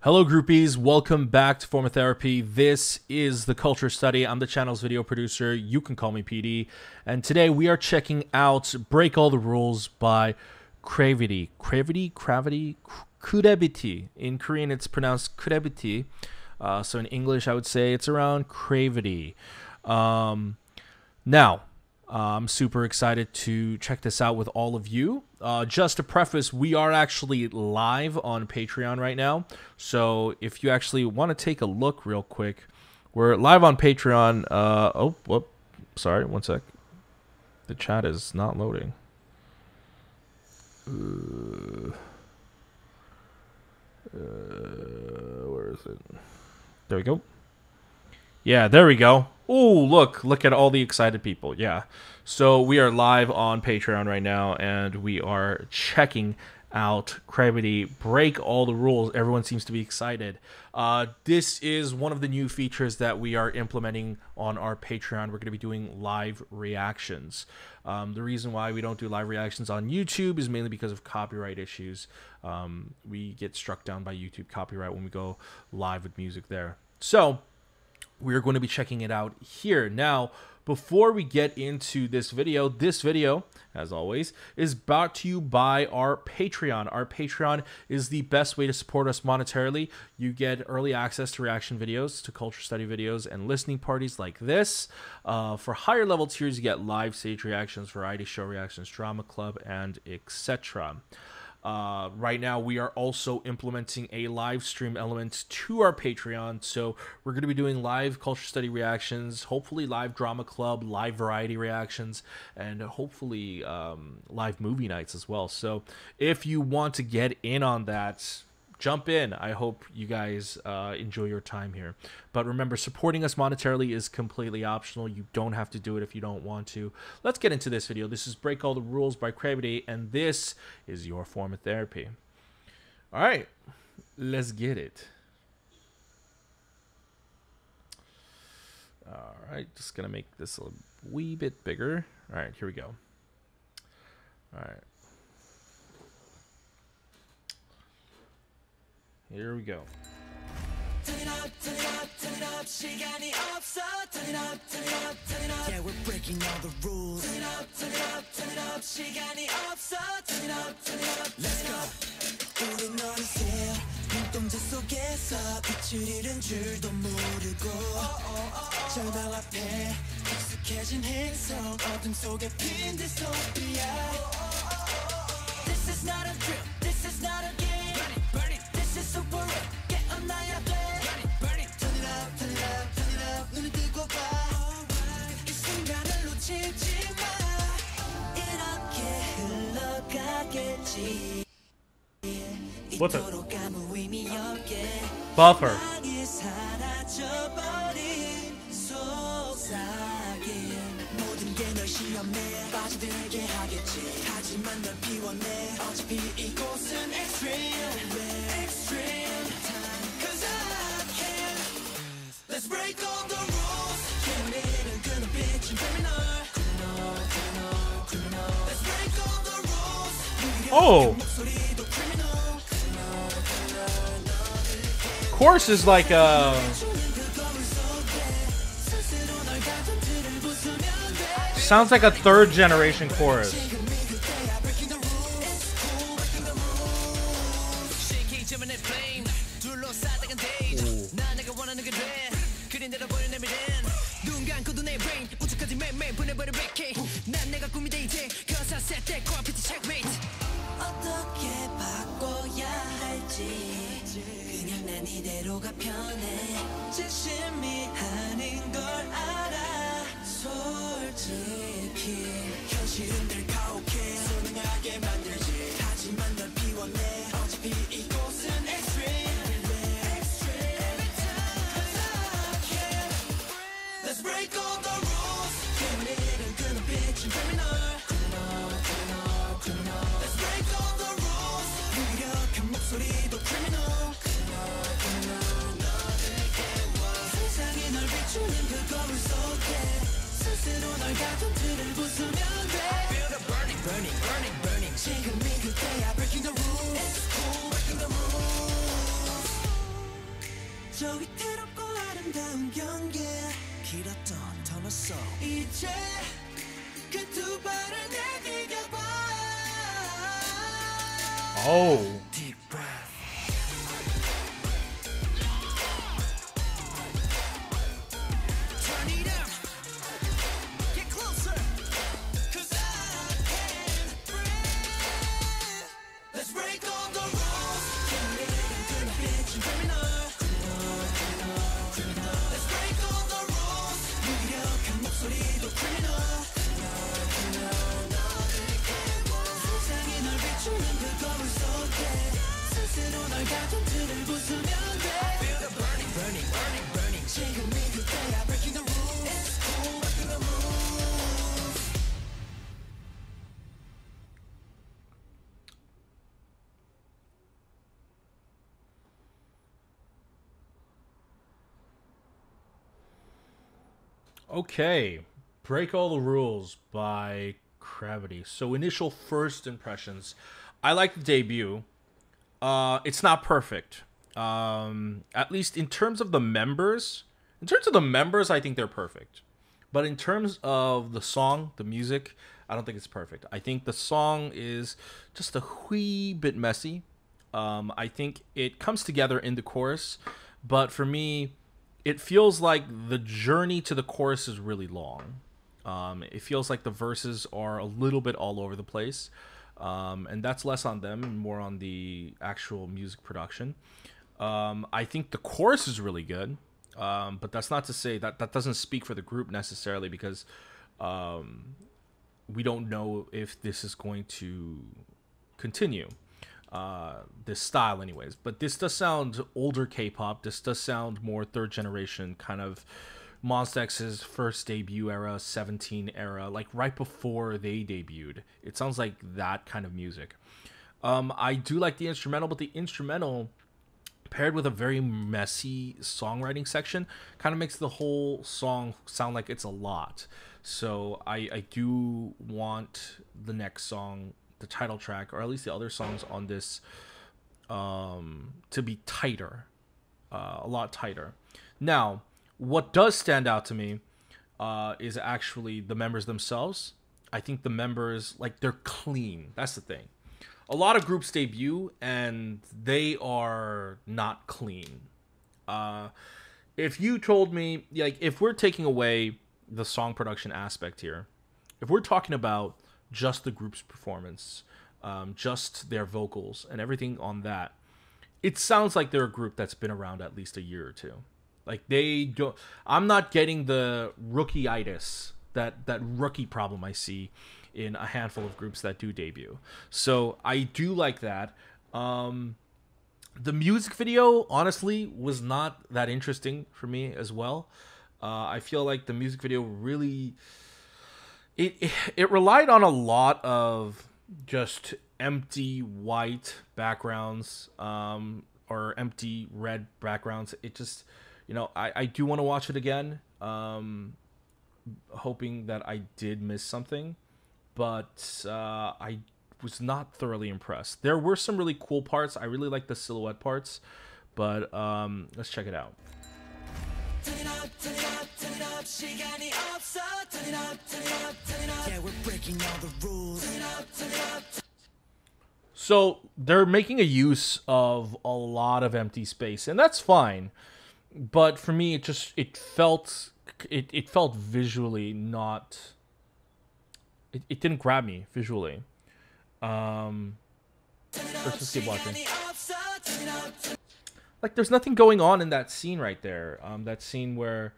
Hello groupies, welcome back to Form of Therapy. This is the Culture Study. I'm the channel's video producer. You can call me PD. And today we are checking out Break All the Rules by CRAVITY. CRAVITY. In Korean it's pronounced 크래비티. So in English I would say it's around CRAVITY. Now, I'm super excited to check this out with all of you. Just to preface, we are actually live on Patreon right now. So if you actually want to take a look real quick, we're live on Patreon. Sorry, one sec. The chat is not loading. Where is it? There we go. Yeah, there we go. Oh, look at all the excited people. Yeah. So we are live on Patreon right now, and we are checking out CRAVITY Break All the Rules. Everyone seems to be excited. This is one of the new features that we are implementing on our Patreon. We're going to be doing live reactions. The reason why we don't do live reactions on YouTube is mainly because of copyright issues. We get struck down by YouTube copyright when we go live with music there. So we're going to be checking it out here. Now, before we get into this video, as always, is brought to you by our Patreon. Our Patreon is the best way to support us monetarily. You get early access to reaction videos, to culture study videos, and listening parties like this. For higher level tiers, you get live stage reactions, variety show reactions, drama club, and etc. Right now, we are also implementing a live stream element to our Patreon. So we're going to be doing live culture study reactions, hopefully live drama club, live variety reactions, and hopefully live movie nights as well. So if you want to get in on that, jump in. I hope you guys enjoy your time here. But remember, supporting us monetarily is completely optional. You don't have to do it if you don't want to. Let's get into this video. This is Break All the Rules by CRAVITY, and this is your form of therapy. All right, let's get it. All right, just gonna make this a wee bit bigger. All right, here we go. All right. Here we go. Turn it up, turn it up, turn it up. 시간이 없어. Turn it up, turn it up, turn it up. Yeah, we're breaking all the rules. Turn it up, turn it up, turn it up. 시간이 없어. Turn it up, turn it up. Let's go. 우린 어느새 눈동자 속에서 빛을 잃은 줄도 모르고 절망 앞에 익숙해진 행성 어둠 속에 핀 디스토피아. This is not a drill. This is not a game. Burn it. This is super real. Get on my play. Burn it. Turn it up, turn it up, turn it up. 눈을 뜨고 봐. 이 순간을 놓치지 마. 이렇게 흘러가겠지. What's it? 이토록 아무 의미 없게. Buffer. 방에 사라져버린 속삭임. 모든 게 널 시험에 빠져들게 하겠지. 하지만 널 비워내. 어차피 이곳은 extreme. Extreme time. Cause I can. Let's break all the rules. 개미는 그는 빛은 criminal. Criminal, criminal. Let's break all the rules. Oh. 목소리도 criminal. Chorus is like sounds like a third generation chorus. 어떻게 바꿔야 할지 그냥 난 이대로가 편해 진심이 아닌 걸 알아 솔직히 현실은 늘 가혹해 선명하게 만들지 하지만 널 비워내 어차피 이곳은 extreme Extreme Cause I can Let's break all the rules 개미는 그는 빛은 criminal Let's break all the rules 무력한 목소리도 criminal 세상이 널 비추는 그 거울 속에 스스로 널 가둔 틀을 부수면 돼 Build a 저 위태롭고 아름다운 경계 길었던 터널 속 이제 그 두 발을 내디뎌봐 Oh. Deep breath Turn it up Get closer Cause I can't breathe Let's break all the rules criminal Let's break all the rules 무기력한 목소리도 criminal 세상이 널 비추는 그 거울 속에 스스로 널 가둔들을 부수면 돼 Feel the burning, burning, burning, burning 지금이 그때야 breaking the rules It's cool, breaking the rules Okay, Break All the Rules by CRAVITY. So initial first impressions. I like the debut. It's not perfect. At least in terms of the members. In terms of the members, I think they're perfect. But in terms of the song, the music, I don't think it's perfect. I think the song is just a wee bit messy. I think it comes together in the chorus. But for me, it feels like the journey to the chorus is really long. It feels like the verses are a little bit all over the place. And that's less on them and more on the actual music production. I think the chorus is really good. But that's not to say that that doesn't speak for the group necessarily because we don't know if this is going to continue. This style anyways, but this does sound older K-pop. This does sound more third generation, kind of Monsta X's first debut era, 17 era, like right before they debuted. It sounds like that kind of music. I do like the instrumental, but the instrumental paired with a very messy songwriting section kind of makes the whole song sound like it's a lot. So I do want the next song, the title track, or at least the other songs on this, to be tighter, a lot tighter. Now, what does stand out to me is actually the members themselves. I think the members, like, they're clean. That's the thing. A lot of groups debut and they are not clean. If you told me, like, if we're taking away the song production aspect here, if we're talking about just the group's performance, just their vocals and everything on that, it sounds like they're a group that's been around at least a year or two. Like, they don't, I'm not getting the rookie-itis, that rookie problem I see in a handful of groups that do debut. So I do like that. The music video, honestly, was not that interesting for me as well. I feel like the music video really, it relied on a lot of just empty white backgrounds, or empty red backgrounds. It just, you know, I do want to watch it again, hoping that I did miss something, but I was not thoroughly impressed. There were some really cool parts. I really like the silhouette parts, but let's check it out. Turn it up, turn it up, turn it up, 시간이 없어. Turn it up, turn it up, turn it up. Yeah, we're breaking all the rules. Turn it up, turn it up. So they're making a use of a lot of empty space, and that's fine. But for me, it felt visually not. It didn't grab me visually. Let's just keep watching. Like, there's nothing going on in that scene right there. That scene where,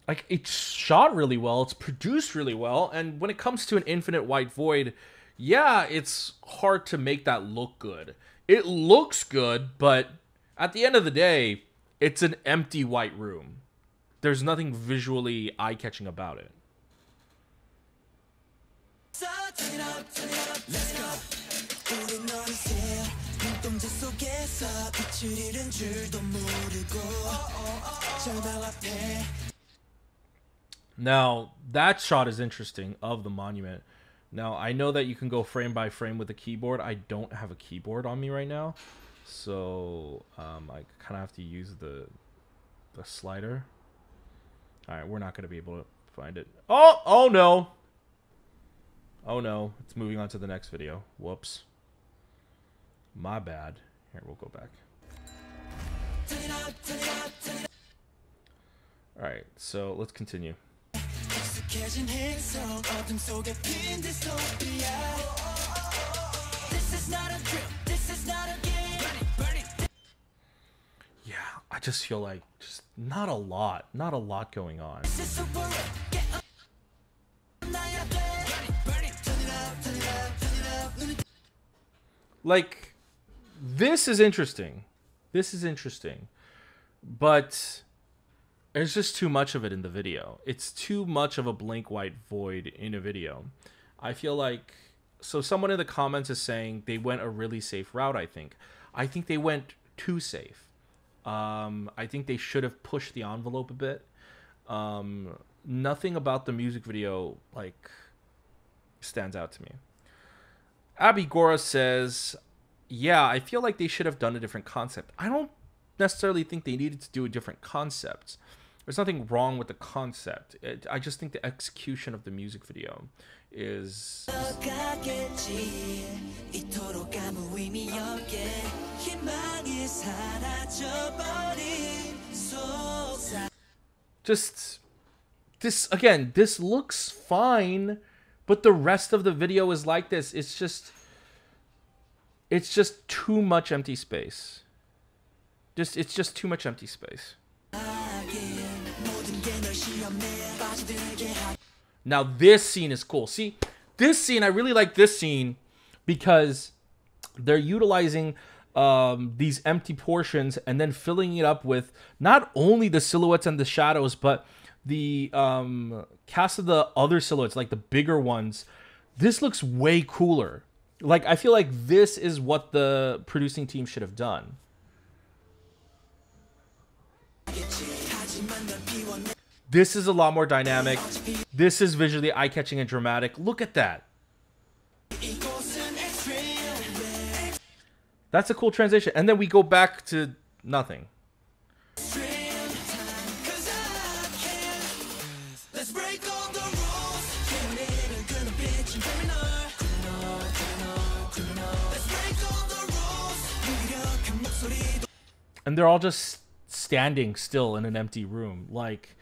like, it's shot really well, it's produced really well, and when it comes to an infinite white void, yeah, it's hard to make that look good. It looks good, but at the end of the day, it's an empty white room. There's nothing visually eye-catching about it. Let's go. 우린 어느새 눈동자 속에서 빛을 잃은 줄도 모르고 절망 앞에. Now, that shot is interesting of the monument. Now, I know that you can go frame by frame with a keyboard. I don't have a keyboard on me right now, So I kind of have to use the slider. All right, we're not going to be able to find it. Oh no. Oh no, it's moving on to the next video. Whoops. My bad. Here, we'll go back. All right, so let's continue. Yeah, I just feel like just not a lot going on. Like, this is interesting. This is interesting. But there's just too much of it in the video. It's too much of a blank white void in a video. I feel like... So someone in the comments is saying they went a really safe route, I think. I think they went too safe. I think they should have pushed the envelope a bit. Nothing about the music video, like, stands out to me. Abby Gora says, yeah, I feel like they should have done a different concept. I don't necessarily think they needed to do a different concept. There's nothing wrong with the concept. I just think the execution of the music video is... Just... This, again, this looks fine, but the rest of the video is like this. It's just too much empty space. It's just too much empty space. Now this scene is cool. See, this scene, I really like this scene because they're utilizing these empty portions and then filling it up with not only the silhouettes and the shadows, but the cast of the other silhouettes, like the bigger ones. This looks way cooler. Like, I feel like this is what the producing team should have done. This is a lot more dynamic. This is visually eye-catching and dramatic. Look at that. That's a cool transition. And then we go back to nothing. And they're all just standing still in an empty room. Like,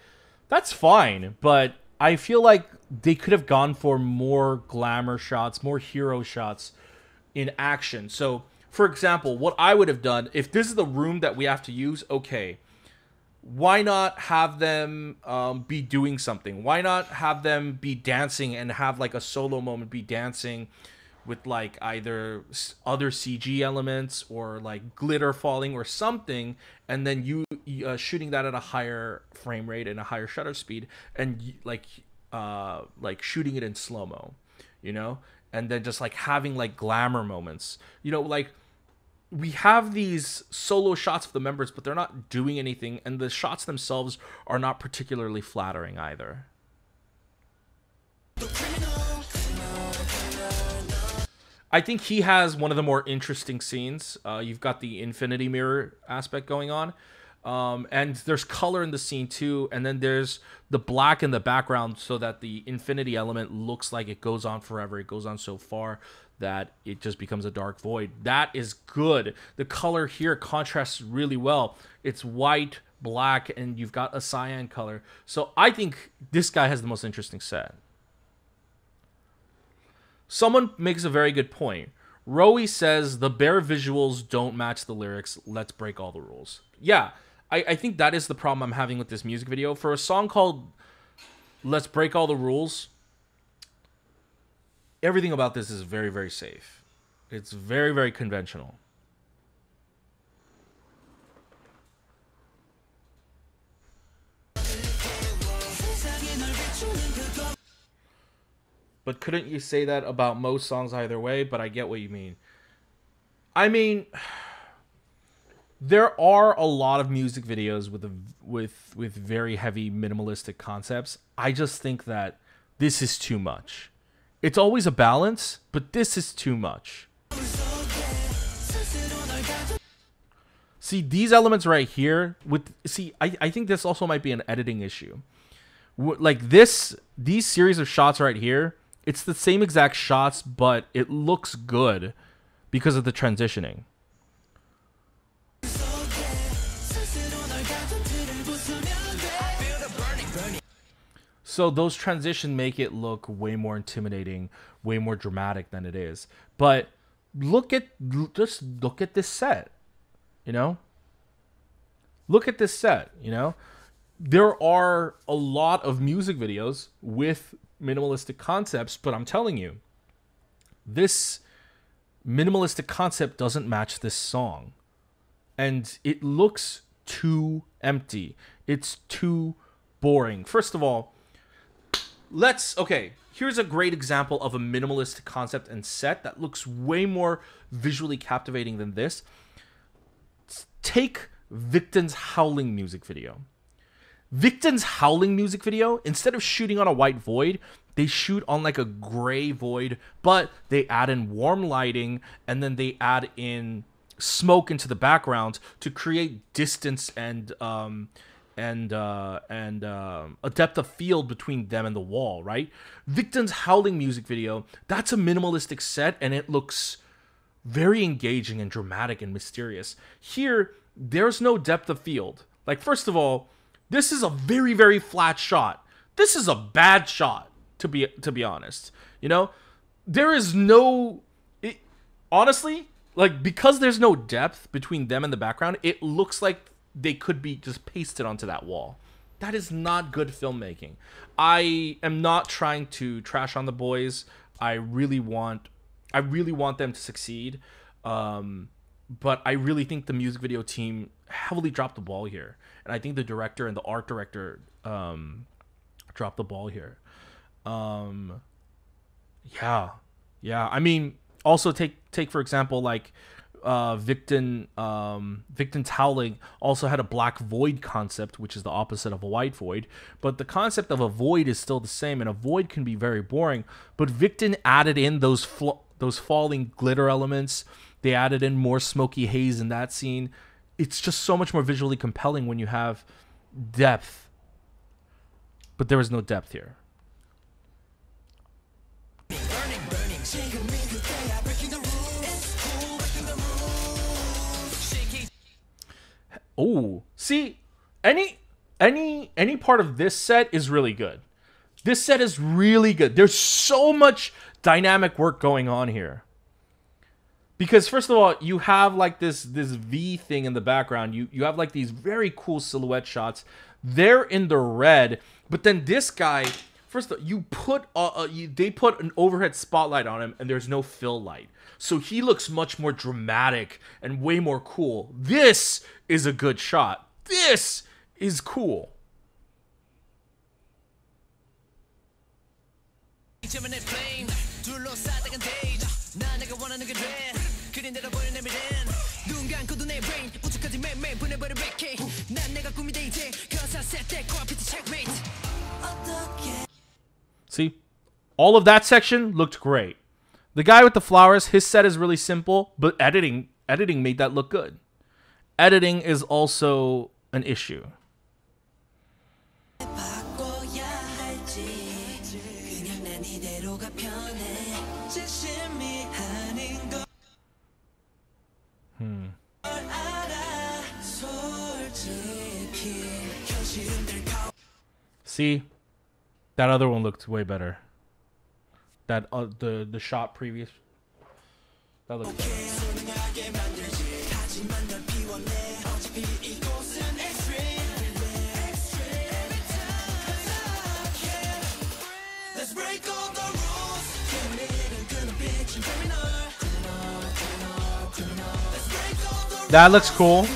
that's fine, but I feel like they could have gone for more glamour shots, more hero shots in action. So, for example, what I would have done, if this is the room that we have to use, okay, why not have them be doing something? Why not have them be dancing and have like a solo moment be dancing with like either other CG elements or like glitter falling or something, and then you shooting that at a higher frame rate and a higher shutter speed, and like shooting it in slow-mo, you know, and then just like having like glamour moments, you know, like we have these solo shots of the members, but they're not doing anything, and the shots themselves are not particularly flattering either. I think he has one of the more interesting scenes. You've got the infinity mirror aspect going on. And there's color in the scene too. And then there's the black in the background so that the infinity element looks like it goes on forever. It goes on so far that it just becomes a dark void. That is good. The color here contrasts really well. It's white, black, and you've got a cyan color. So I think this guy has the most interesting set. Someone makes a very good point. Rowie says the bare visuals don't match the lyrics. Let's break all the rules. Yeah, I think that is the problem I'm having with this music video. For a song called Let's Break All the Rules, everything about this is very, very safe. It's very, very conventional. But couldn't you say that about most songs either way? But I get what you mean. I mean, there are a lot of music videos with very heavy minimalistic concepts. I just think that this is too much. It's always a balance, but this is too much. See, these elements right here, I think this also might be an editing issue. Like these series of shots right here, it's the same exact shots, but it looks good because of the transitioning. So those transitions make it look way more intimidating, way more dramatic than it is. But just look at this set, you know? Look at this set, you know? There are a lot of music videos with minimalistic concepts, but I'm telling you, this minimalistic concept doesn't match this song. And it looks too empty. It's too boring. First of all, here's a great example of a minimalist concept and set that looks way more visually captivating than this. Take Victon's Howling music video. Victon's Howling music video, instead of shooting on a white void, they shoot on like a gray void, but they add in warm lighting and then they add in smoke into the background to create distance and a depth of field between them and the wall, right? Victon's Howling music video, that's a minimalistic set and it looks very engaging and dramatic and mysterious. Here, there's no depth of field. Like, first of all, this is a very, very flat shot. This is a bad shot, to be honest. You know, there is no... honestly, like, because there's no depth between them and the background, it looks like they could be just pasted onto that wall. That is not good filmmaking. I am not trying to trash on the boys. I really want them to succeed. But I really think the music video team heavily dropped the ball here. And I think the director and the art director dropped the ball here. Yeah. I mean, also take for example, like Victon's Howling also had a black void concept, which is the opposite of a white void. But the concept of a void is still the same, and a void can be very boring. But Victon added in those falling glitter elements. They added in more smoky haze in that scene. It's just so much more visually compelling when you have depth. But there was no depth here. Oh, see, any part of this set is really good. This set is really good. There's so much dynamic work going on here. Because first of all, you have like this V thing in the background. You have like these very cool silhouette shots. They're in the red, but then this guy, first of all, they put an overhead spotlight on him, and there's no fill light, so he looks much more dramatic and way more cool. This is a good shot. This is cool. See, all of that section looked great. The guy with the flowers, his set is really simple, but editing made that look good. Editing is also an issue. See, that other one looked way better. That the shot previous, that looked better. That looks cool.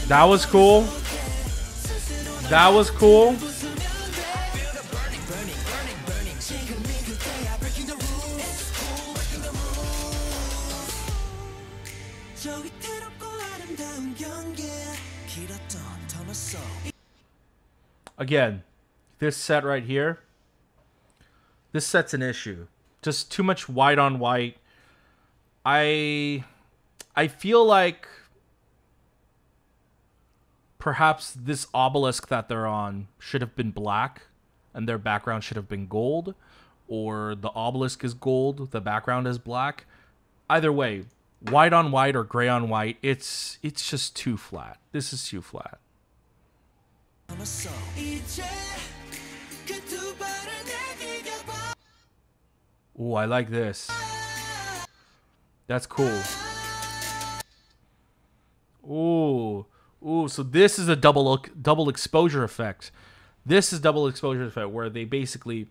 That was cool. That was cool. Again, this set right here, this set's an issue. Just too much white on white. I feel like perhaps this obelisk that they're on should have been black and their background should have been gold, or the obelisk is gold, the background is black. Either way, white on white or gray on white, it's just too flat. This is too flat. Ooh, I like this. That's cool. Ooh, so this is a double exposure effect. This is double exposure effect where they basically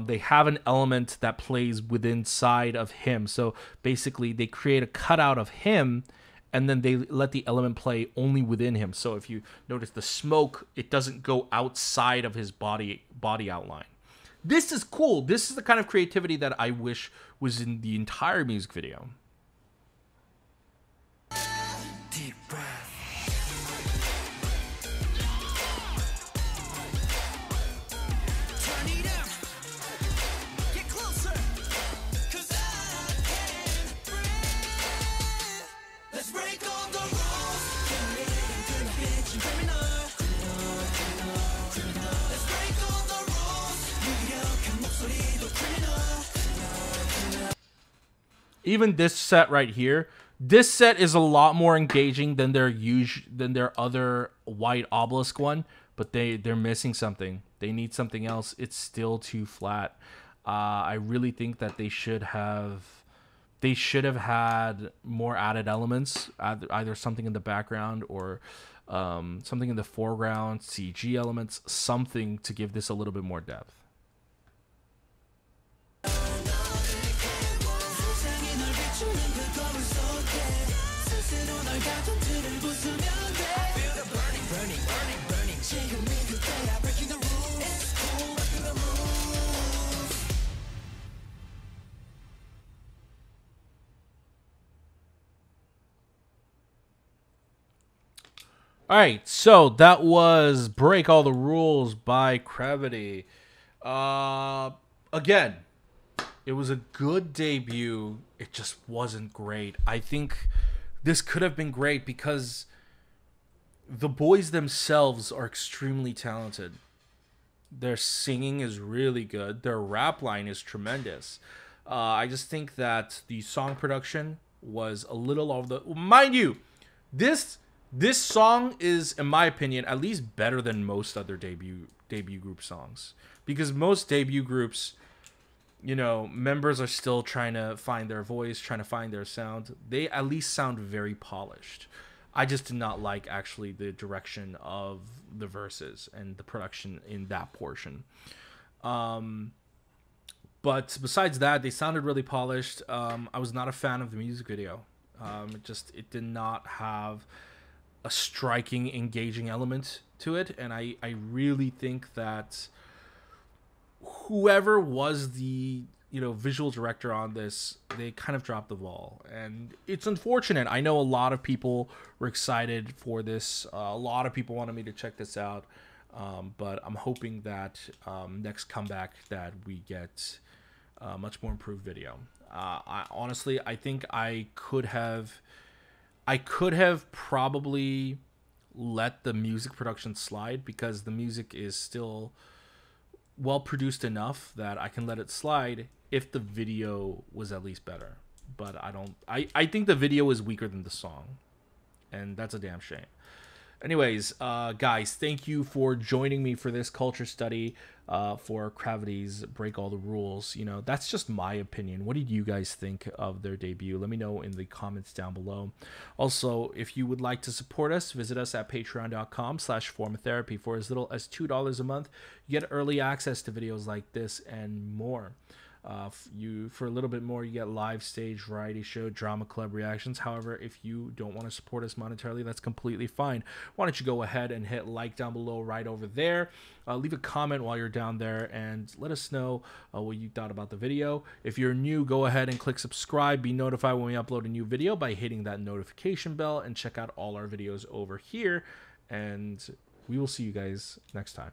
they have an element that plays within side of him. So basically they create a cutout of him and then they let the element play only within him. So if you notice the smoke, it doesn't go outside of his body outline. This is cool. This is the kind of creativity that I wish was in the entire music video. Deep breath. Turn it up. Get closer. 'Cause I can't breathe. Let's break all the rules. Criminal. Let's break all the rules. 무기력한 목소리도 criminal. Even this set right here, this set is a lot more engaging than their other white obelisk one, but they're missing something. They need something else. It's still too flat. I really think that they should have had more added elements, either something in the background or something in the foreground, CG elements, something to give this a little bit more depth. All right, so that was Break All the Rules by CRAVITY. Again, it was a good debut. It just wasn't great. I think this could have been great because the boys themselves are extremely talented. Their singing is really good. Their rap line is tremendous. I just think that the song production was a little off the... Mind you, this song is, in my opinion, at least better than most other debut group songs. Because most debut groups, you know, members are still trying to find their voice, trying to find their sound. They at least sound very polished. I just did not like, actually, the direction of the verses and the production in that portion. But besides that, they sounded really polished. I was not a fan of the music video. It did not have a striking, engaging element to it, and I really think that whoever was the visual director on this, they kind of dropped the ball, and it's unfortunate. I know a lot of people were excited for this. A lot of people wanted me to check this out, but I'm hoping that next comeback that we get a much more improved video. Honestly, I think I could have probably let the music production slide because the music is still well produced enough that I can let it slide if the video was at least better. But I think the video is weaker than the song, and that's a damn shame. Anyways, guys, thank you for joining me for this culture study for CRAVITY's Break All the Rules. That's just my opinion. What did you guys think of their debut? Let me know in the comments down below. Also, if you would like to support us, visit us at patreon.com/formatherapy. For as little as $2 a month, you get early access to videos like this and more. For a little bit more, you get live stage, variety show, drama club reactions. However, if you don't want to support us monetarily, that's completely fine. Why don't you go ahead and hit like down below right over there. Leave a comment while you're down there and let us know what you thought about the video. If you're new, go ahead and click subscribe. Be notified when we upload a new video by hitting that notification bell, and check out all our videos over here. And we will see you guys next time.